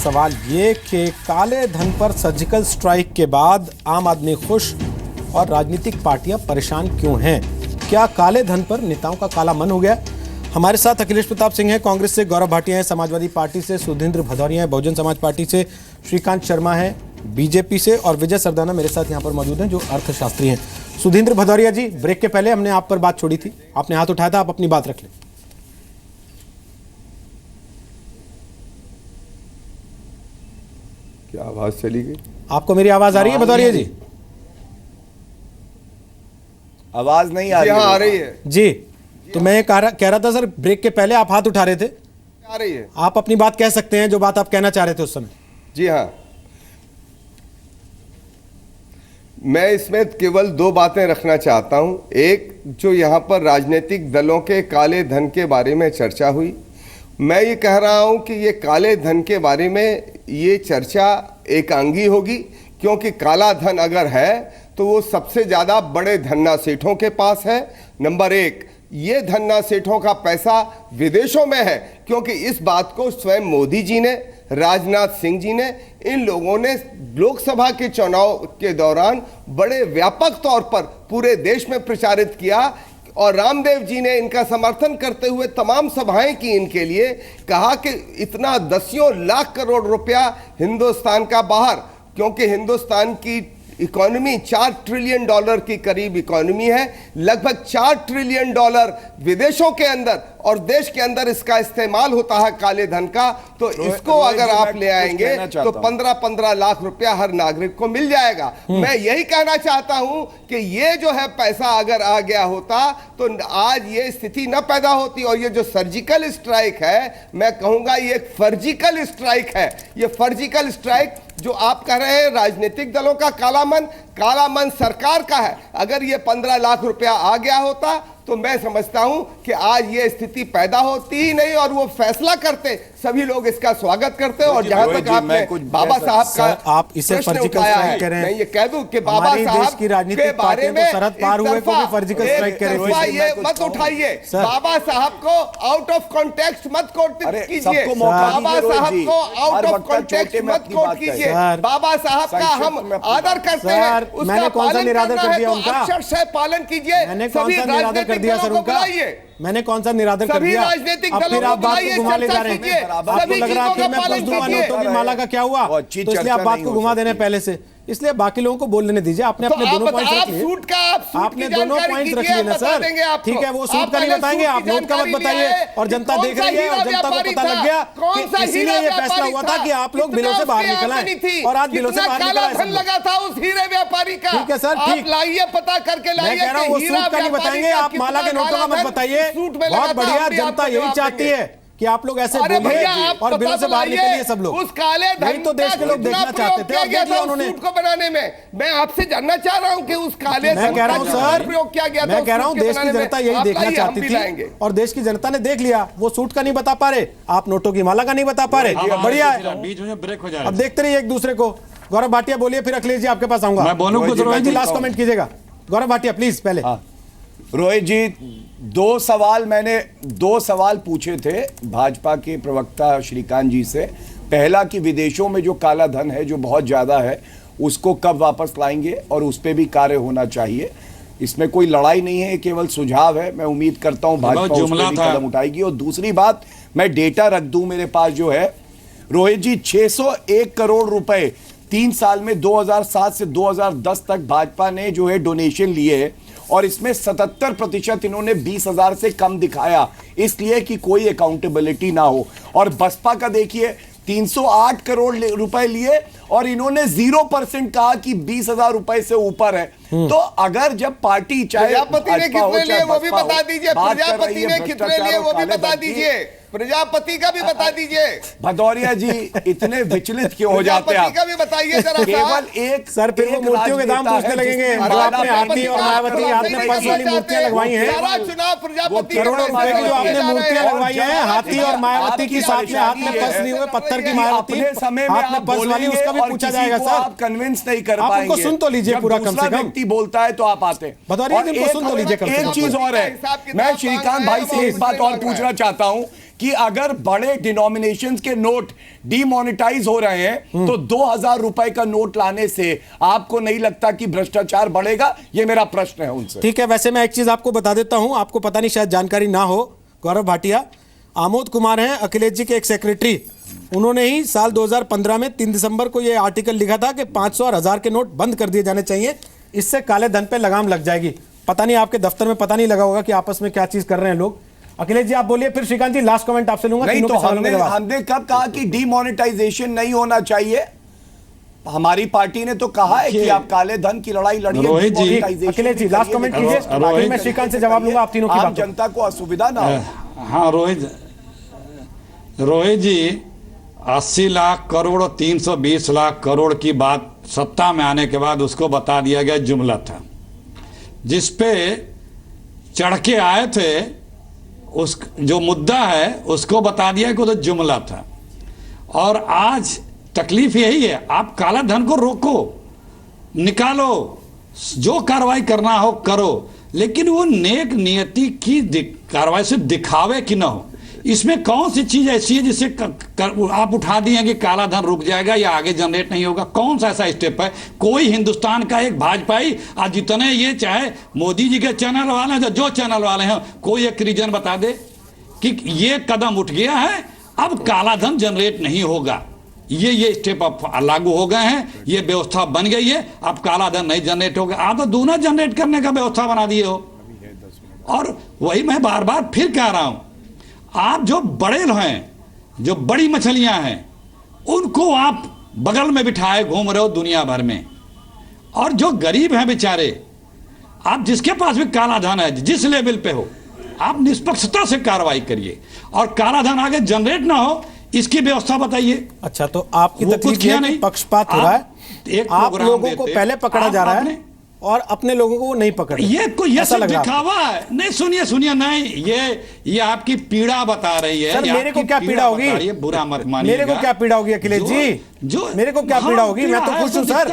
सवाल ये कि काले धन पर सर्जिकल स्ट्राइक के बाद आम आदमी खुश और राजनीतिक पार्टियां परेशान क्यों हैं? क्या काले धन पर नेताओं का काला मन हो गया? हमारे साथ अखिलेश प्रताप सिंह हैं, कांग्रेस से गौरव भाटिया हैं, समाजवादी पार्टी से सुधींद्र भदौरिया हैं, बहुजन समाज पार्टी से श्रीकांत शर्मा हैं, बीजेपी से, और विजय सरदाना मेरे साथ यहाँ पर मौजूद हैं जो अर्थशास्त्री हैं। सुधींद्र भदौरिया जी, ब्रेक के पहले हमने आप पर बात छोड़ी थी, आपने हाथ उठाया था, आप अपनी बात रख लें। क्या आवाज चली गई? आपको मेरी आवाज आ रही है भदौरिया जी? आवाज नहीं आ रही है। आ रही है जी। तो मैं कह रहा था सर, ब्रेक के पहले आप हाथ उठा रहे थे, आ रही है। आप अपनी बात कह सकते हैं, जो बात आप कहना चाह रहे थे उस समय। जी हाँ, मैं इसमें केवल दो बातें रखना चाहता हूं। एक, जो यहां पर राजनीतिक दलों के काले धन के बारे में चर्चा हुई, मैं ये कह रहा हूं कि ये काले धन के बारे में ये चर्चा एकांगी होगी, क्योंकि काला धन अगर है तो वो सबसे ज़्यादा बड़े धन्ना सेठों के पास है। नंबर एक, ये धन्ना सेठों का पैसा विदेशों में है, क्योंकि इस बात को स्वयं मोदी जी ने, राजनाथ सिंह जी ने, इन लोगों ने लोकसभा के चुनाव के दौरान बड़े व्यापक तौर पर पूरे देश में प्रचारित किया, और रामदेव जी ने इनका समर्थन करते हुए तमाम सभाएं की इनके लिए, कहा कि इतना दसियों लाख करोड़ रुपया हिंदुस्तान का बाहर, क्योंकि हिंदुस्तान की इकोनॉमी 4 ट्रिलियन डॉलर की करीब इकोनॉमी है, लगभग 4 ट्रिलियन डॉलर विदेशों के अंदर और देश के अंदर इसका इस्तेमाल होता है काले धन का। तो इसको अगर आप ले आएंगे तो 15-15 लाख रुपया हर नागरिक को मिल जाएगा। मैं यही कहना चाहता हूं कि ये जो है पैसा अगर आ गया होता तो आज ये स्थिति न पैदा होती। और ये जो सर्जिकल स्ट्राइक है, मैं कहूंगा ये एक फर्जिकल स्ट्राइक है। ये फर्जिकल स्ट्राइक जो आप कह रहे हैं राजनीतिक दलों का काला मन सरकार का है। अगर ये 15 लाख रुपया आ गया होता तो मैं समझता हूं कि आज ये स्थिति पैदा होती ही नहीं, और वो फैसला करते, सभी लोग इसका स्वागत करते। और जहां तक आपने बाबा साहब का आप इसे फर्जिकल स्ट्राइक कह रहे हैं, मैं ये कह दूं कि बाबा साहब की राजनीतिक पार्टियों को सरहद पार हुए को भी फर्जिकल स्ट्राइक कह रहे हैं। ये मत उठाइए, बाबा साहब को आउट ऑफ कॉन्टेक्स्ट मत कोट कीजिए, बाबा साहब को आउट ऑफ कॉन्टेक्स्ट मत कोट कीजिए। बाबा साहब का हम आदर करते हैं, मैंने कौन सा निरादर कर दिया उनका? अक्षर से पालन कीजिए। मैंने कौन सा निरादर कर दिया सर उनका? मैंने कौन सा निरादर कर दिया? अब फिर आप बात को घुमा ले जा रहे हैं। आपको लग रहा है कि मैं बस दूंगा नोटों की माला का क्या हुआ, तो इसलिए आप बात को घुमा देने पहले से, इसलिए बाकी लोगों को बोल लेने दीजिए। आपने अपने दोनों पॉइंट्स रख लिए, आपने दोनों पॉइंट्स रख लिए ना सर, ठीक है। वो सूट का नहीं बताएंगे, आप नोट का मत बताइए, और जनता देख रही है और जनता को पता लग गया कि इसीलिए ये फैसला हुआ था कि आप लोग बिलों से बाहर निकल आए, और आज बिलों से बाहर निकल आए। लगा था उस हीरे व्यापारी का, ठीक है सर, ठीक, लाइए पता करके लाइए। मैं कह रहा हूं वो सूट का नहीं बताएंगे, आप माला के नोटों का मत बताइए। बहुत बढ़िया, जनता यही चाहती है कि आप लोग ऐसे बोलिए और बिलों से बाहर निकलिए सब लोग। उस काले धन तो देश के लोग देखना चाहते थे, और देख लिया उन्होंने सूट को बनाने में। मैं आपसे जानना चाह रहा हूं कि उस काले धन मैं कह रहा हूं सर, प्रयोग किया गया था, मैं कह रहा हूं देश की जनता यही देखना चाहती थी, और देश की जनता ने देख लिया। वो सूट का नहीं बता पा रहे, आप नोटों की माला का नहीं बता पा रहे, बढ़िया है। बीच में ब्रेक हो जा रहा है, अब देखते रहिए एक दूसरे को। गौरव भाटिया बोलिए, फिर अखिलेश जी आपके पास आऊंगा। मैं बोलूं कुछ? लास्ट कमेंट कीजिएगा गौरव भाटिया प्लीज पहले। रोहित जी, मैंने दो सवाल पूछे थे भाजपा के प्रवक्ता श्रीकांत जी से। पहला कि विदेशों में जो काला धन है, जो बहुत ज्यादा है, उसको कब वापस लाएंगे, और उस पर भी कार्य होना चाहिए। इसमें कोई लड़ाई नहीं है, केवल सुझाव है। मैं उम्मीद करता हूं भाजपा उस पर भी कदम उठाएगी। और दूसरी बात, मैं डेटा रख दूं मेरे पास जो है, रोहित जी, 601 करोड़ रुपए 3 साल में 2007 से 2010 तक भाजपा ने जो है डोनेशन लिए, और इसमें 77% इन्होंने 20,000 से कम दिखाया, इसलिए कि कोई अकाउंटेबिलिटी ना हो। और बसपा का देखिए, 308 करोड़ रुपए लिए और इन्होंने 0% कहा कि 20,000 रुपए से ऊपर है। तो अगर जब पार्टी चाहे प्रजापति ने कितने लिए वो भी बता दीजिए, प्रजापति ने कितने लिए वो भी बता दीजिए, प्रजापति का भी बता दीजिए। भदौरिया जी, इतने विचलित क्यों हो जाते हैं? का भी बताइए जरा। केवल एक सर, फिर वो मूर्तियों के दाम पूछने लगेंगे। आपने हाथी और मायावती हाथ में पर्स वाली मूर्तियां लगवाई हैं, चुनाव प्रजापति करोड़ों रुपए की जो आपने मूर्तियां लगवाई हैं, हाथी और मायावती की साथ में हाथ में पर्स लिए हुए पत्थर की मायावती समय हाथ में पर्स वाली, उसका भी पूछा जाएगा सर। आप कन्विंस नहीं कर आप पाएंगे। उनको सुन तो लीजिए पूरा, कम से कम बोलता है तो आप आते हैं। भदौरिया जी को सुन तो लीजिए कम से कम। एक चीज और है, मैं श्रीकांत भाई से एक बात और पूछना चाहता हूं कि अगर बड़े डिनोमिनेशंस के नोट डीमोनेटाइज हो रहे हैं तो 2000 रुपए का नोट लाने से आपको नहीं लगता कि भ्रष्टाचार बढ़ेगा? ये मेरा प्रश्न है उनसे। ठीक है, वैसे मैं एक चीज आपको बता देता हूं, आपको पता नहीं शायद जानकारी ना हो। गौरव भाटिया, आमोद कुमार हैं अखिलेश जी के एक सेक्रेटरी, उन्होंने ही साल 2015 में 3 दिसंबर को यह आर्टिकल लिखा था कि 500 और 1000 के नोट बंद कर दिए जाने चाहिए, इससे काले धन पे लगाम लग जाएगी। पता नहीं आपके दफ्तर में पता नहीं लगा होगा कि आपस में क्या चीज कर रहे हैं लोग। अखिलेश जी आप बोलिए, फिर श्रीकांत जी लास्ट कमेंट आपसे लूंगा। नहीं तो हमने कब कहा कि डीमोनेटाइजेशन नहीं होना चाहिए? हमारी पार्टी ने तो कहा है कि आप काले धन की लड़ाई लड़िए। अखिलेश जी लास्ट कमेंट कीजिए, फिर मैं श्रीकांत से जवाब लूंगा आप तीनों की आम बात। जनता को असुविधा ना हो। हाँ रोहित जी 80 लाख करोड़ और 320 लाख करोड़ की बात सत्ता में आने के बाद उसको बता दिया गया जुमला था, जिसपे चढ़ के आए थे। उस जो मुद्दा है उसको बता दिया कि वो तो जुमला था। और आज तकलीफ यही है, आप काला धन को रोको, निकालो, जो कार्रवाई करना हो करो, लेकिन वो नेक नियति की कार्रवाई से दिखावे कि ना हो। इसमें कौन सी चीज ऐसी है जिससे आप उठा दिए कि काला धन रुक जाएगा या आगे जनरेट नहीं होगा? कौन सा ऐसा स्टेप है? कोई हिंदुस्तान का एक भाजपाई आज जितने ये चाहे मोदी जी के चैनल वाले हैं, जो चैनल वाले हैं, कोई एक रीजन बता दे कि ये कदम उठ गया है, अब काला धन जनरेट नहीं होगा, ये स्टेप अब लागू हो गए हैं, ये व्यवस्था बन गई है, अब काला धन नहीं जनरेट होगा। आप तो दूना जनरेट करने का व्यवस्था बना दिए हो। और वही मैं बार बार फिर कह रहा हूं, आप जो बड़े हैं, जो बड़ी मछलियां हैं, उनको आप बगल में बिठाए घूम रहे हो दुनिया भर में, और जो गरीब हैं बेचारे, आप जिसके पास भी काला धन है, जिस लेवल पे हो, आप निष्पक्षता से कार्रवाई करिए और काला धन आगे जनरेट ना हो, इसकी व्यवस्था बताइए। अच्छा, तो आपकी तकलीफ ये है कि पक्षपात हो रहा है, आप लोगों को पहले पकड़ा जा रहा है और अपने लोगों को नहीं पकड़। ये सब दिखावा है। नहीं सुनिए नहीं, ये आपकी पीड़ा बता रही है। सर मेरे को क्या पीड़ा होगी? बुरा मत मानिएगा। मेरे को क्या पीड़ा होगी अखिलेश जी? जो मेरे को क्या पीड़ा होगी? मैं तो खुश हूँ सर,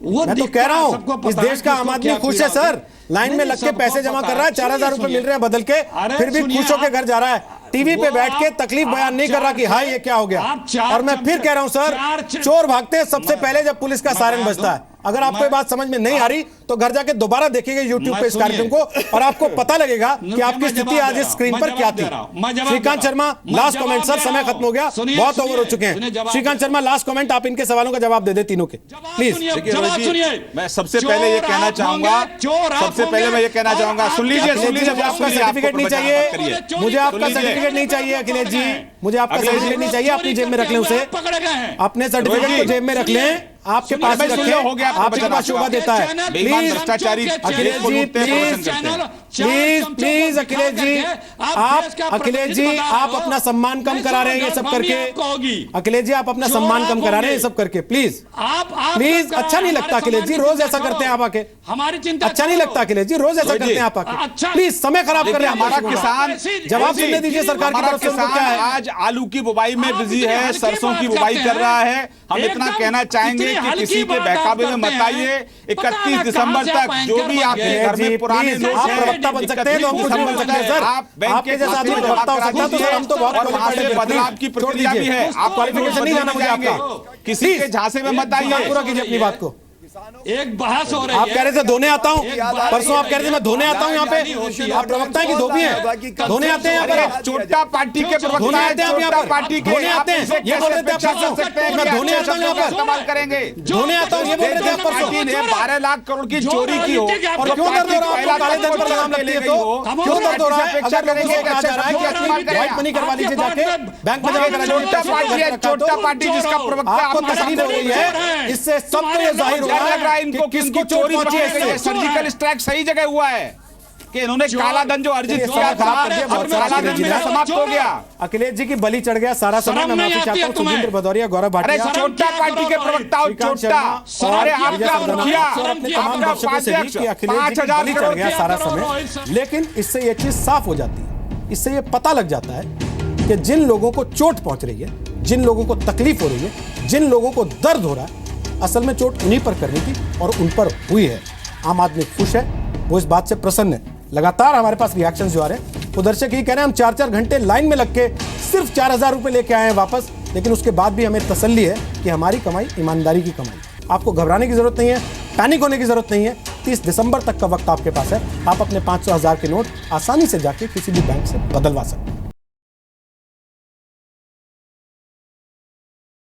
मैं तो कह रहा हूँ इस देश का आम आदमी खुश है सर। लाइन में लग के पैसे जमा कर रहा है, 4000 रुपए मिल रहे हैं बदल के, फिर भी खुश होकर घर जा रहा है। टीवी पे बैठ के तकलीफ बयान नहीं कर रहा कि हाय ये क्या हो गया। और मैं फिर कह रहा हूं सर, चोर भागते हैं सबसे पहले जब पुलिस का सायरन बजता है। अगर आपको ये बात समझ में नहीं आ रही तो घर जाके दोबारा देखिएगा YouTube पे इस कार्यक्रम को, और आपको पता लगेगा कि आपकी स्थिति आज इस स्क्रीन पर क्या थी। Shrikant Sharma last comment. Sir समय खत्म हो गया, बहुत ओवर हो चुके हैं। श्रीकांत शर्मा लास्ट कमेंट, आप इनके सवालों का जवाब दे दे तीनों के प्लीज। मैं सबसे पहले ये कहना चाहूंगा, सुन लीजिए, आपका सर्टिफिकेट नहीं चाहिए, मुझे आपका सर्टिफिकेट नहीं चाहिए अखिलेश जी, मुझे आपका सर्टिफिकेट नहीं चाहिए। अपनी जेब में रख लें उसे, अपने सर्टिफिकेट को जेब में रख लें, आपके पास रखिए, आपके पास शोभा देता है। प्लीज भ्रष्टाचारी अखिलेश जी, प्लीज अखिलेश जी, आप अपना सम्मान कम करा रहे हैं ये सब करके। अखिलेश जी आप अपना सम्मान कम करा रहे हैं ये सब करके, प्लीज प्लीज। अच्छा नहीं लगता अखिलेश जी, रोज ऐसा करते हैं आप आके। हमारी चिंता अच्छा नहीं लगता अखिलेश जी, रोज ऐसा करते हैं आप आके। प्लीज समय खराब कर रहे हैं हमारा किसान। जवाब सुनने दीजिए सरकार की तरफ से। उनको क्या है? आज आलू की बुवाई में बिजी है, सरसों की बुवाई कर रहा है। हम इतना कहना चाहेंगे कि किसी के बहकावे में मत आइए। 31 दिसंबर तक जो भी आपके घर में पुराने नोट आप प्रवक्ता बन सकते हैं तो हम कुछ नहीं बन सकते सर। आप बैंक आपके जैसा आदमी प्रवक्ता हो सकता है तो सर हम तो बहुत क्वालिफाइड बदलाव की प्रक्रिया भी है। आप क्वालिफिकेशन नहीं जाना मुझे आपका, किसी के झांसे में मत आइए। पूरा कीजिए अपनी बात को। एक बहस हो रही है। आप कह रहे थे धोने आता हूँ, परसों आप कह रहे थे मैं धोने आता हूँ यहाँ पे। आप प्रवक्ता की धोबी है, धोने आते हैं यहाँ पर। छोटा पार्टी के धोने आते हैं आप यहाँ पर, पार्टी के धोने आते हैं, ये बोल रहे थे आप परसों मैं धोने आता हूँ यहाँ पर, इस्तेमाल करेंगे। धोने आता हूँ ये बोल रहे थे आप परसों। 12 लाख करोड़ की चोरी की हो और क्यों दर्द हो रहा है? काले धन पर लगाम लगती है तो क्यों दर्द हो रहा है? अगर लोगों को कहा जा रहा है कि अपनी व्हाइट मनी करवा लीजिए जाके बैंक में जमा करा लीजिए। छोटा पार्टी जिसका प्रवक्ता आपको तकलीफ हो रही है, इससे सबको ये जाहिर हो रहा है इनको किसको चोरी पहुंची है। सर्जिकल स्ट्राइक सही जगह हुआ है कि इन्होंने काला धन जो अर्जित किया था काला धन मेरा समाप्त हो गया। अखिलेश जी की बलि चढ़ गया सारा समय। मैं माफी चाहता हूँ सुजिंद्र भदौरिया, गौरव भाटिया, छोटा पार्टी के प्रवक्ता छोटा, अरे आपका मुखिया, तमाम दर्शकों से भी कि अखिलेश जी की बलि चढ़ गया सारा समय। लेकिन इससे ये चीज साफ हो जाती है, इससे ये पता लग जाता है कि जिन लोगों को चोट पहुंच रही है, जिन लोगों को तकलीफ हो रही है, जिन लोगों को दर्द हो रहा है, असल में चोट उन्हीं पर करनी थी और उन पर हुई है। आम आदमी खुश है, वो इस बात से प्रसन्न है। लगातार हमारे पास रिएक्शंस जो आ रहे हैं, वो दर्शक ये कह रहे हैं हम 4-4 घंटे लाइन में लग के सिर्फ 4,000 रुपये लेके आए हैं वापस, लेकिन उसके बाद भी हमें तसल्ली है कि हमारी कमाई ईमानदारी की कमाई। आपको घबराने की जरूरत नहीं है, पैनिक होने की जरूरत नहीं है। 30 दिसंबर तक का वक्त आपके पास है। आप अपने 500, 1000 के नोट आसानी से जाके किसी भी बैंक से बदलवा सकते हैं।